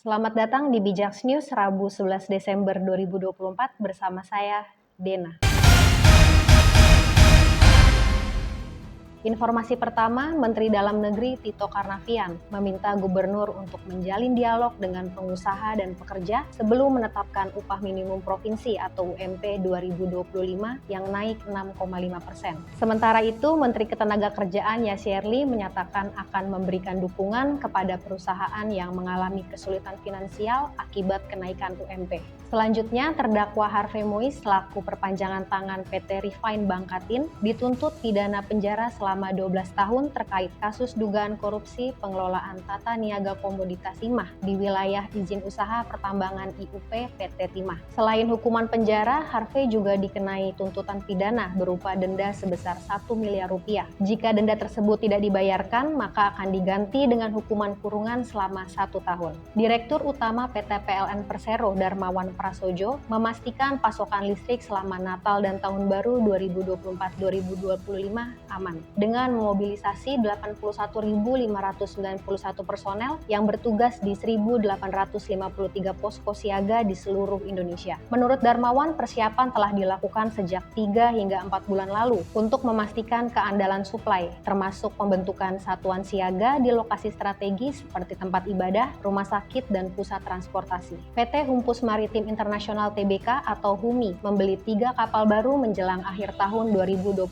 Selamat datang di Bijaks News Rabu 11 Desember 2024 bersama saya, Dena. Informasi pertama, Menteri Dalam Negeri Tito Karnavian meminta gubernur untuk menjalin dialog dengan pengusaha dan pekerja sebelum menetapkan upah minimum provinsi atau UMP 2025 yang naik 6,5%. Sementara itu, Menteri Ketenagakerjaan Yasirli menyatakan akan memberikan dukungan kepada perusahaan yang mengalami kesulitan finansial akibat kenaikan UMP. Selanjutnya, terdakwa Harvey Mois selaku perpanjangan tangan PT Refine Bangkatin dituntut pidana penjara selama 12 tahun terkait kasus dugaan korupsi pengelolaan tata niaga komoditas timah di wilayah izin usaha pertambangan IUP PT Timah. Selain hukuman penjara, Harvey juga dikenai tuntutan pidana berupa denda sebesar 1 miliar rupiah. Jika denda tersebut tidak dibayarkan, maka akan diganti dengan hukuman kurungan selama 1 tahun. Direktur Utama PT PLN Persero Darmawan Prasojo memastikan pasokan listrik selama Natal dan Tahun Baru 2024-2025 aman dengan memobilisasi 81.591 personel yang bertugas di 1.853 posko siaga di seluruh Indonesia. Menurut Darmawan, persiapan telah dilakukan sejak 3 hingga 4 bulan lalu untuk memastikan keandalan suplai, termasuk pembentukan satuan siaga di lokasi strategis seperti tempat ibadah, rumah sakit, dan pusat transportasi. PT Humpus Maritim Internasional Tbk atau HUMI membeli 3 kapal baru menjelang akhir tahun 2024,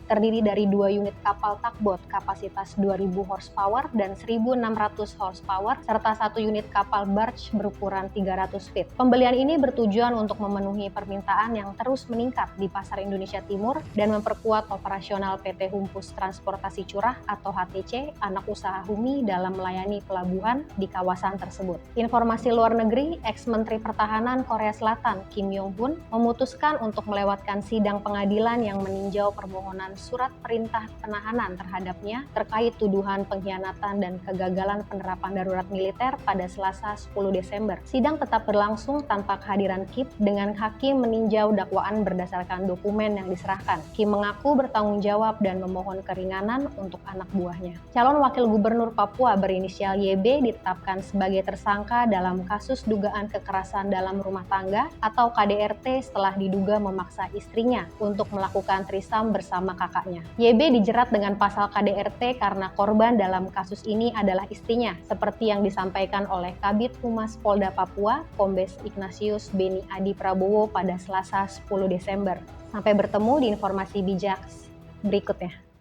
terdiri dari 2 unit kapal tugboat kapasitas 2.000 horsepower dan 1.600 horsepower, serta 1 unit kapal barge berukuran 300 feet. Pembelian ini bertujuan untuk memenuhi permintaan yang terus meningkat di pasar Indonesia Timur dan memperkuat operasional PT Humpus Transportasi Curah atau HTC, anak usaha HUMI dalam melayani pelabuhan di kawasan tersebut. Informasi luar negeri, ex-Menteri Pertahanan Korea Selatan Kim Yong-hun memutuskan untuk melewatkan sidang pengadilan yang meninjau permohonan surat perintah penahanan terhadapnya terkait tuduhan pengkhianatan dan kegagalan penerapan darurat militer pada Selasa 10 Desember. Sidang tetap berlangsung tanpa kehadiran Kim dengan hakim meninjau dakwaan berdasarkan dokumen yang diserahkan. Kim mengaku bertanggung jawab dan memohon keringanan untuk anak buahnya. Calon Wakil Gubernur Papua berinisial YB ditetapkan sebagai tersangka dalam kasus dugaan kekerasan dalam rumah tangga atau KDRT setelah diduga memaksa istrinya untuk melakukan trisam bersama kakaknya. YB dijerat dengan pasal KDRT karena korban dalam kasus ini adalah istrinya, seperti yang disampaikan oleh Kabid Humas Polda Papua, Kombes Ignatius Beni Adi Prabowo pada Selasa 10 Desember. Sampai bertemu di informasi bijak berikutnya.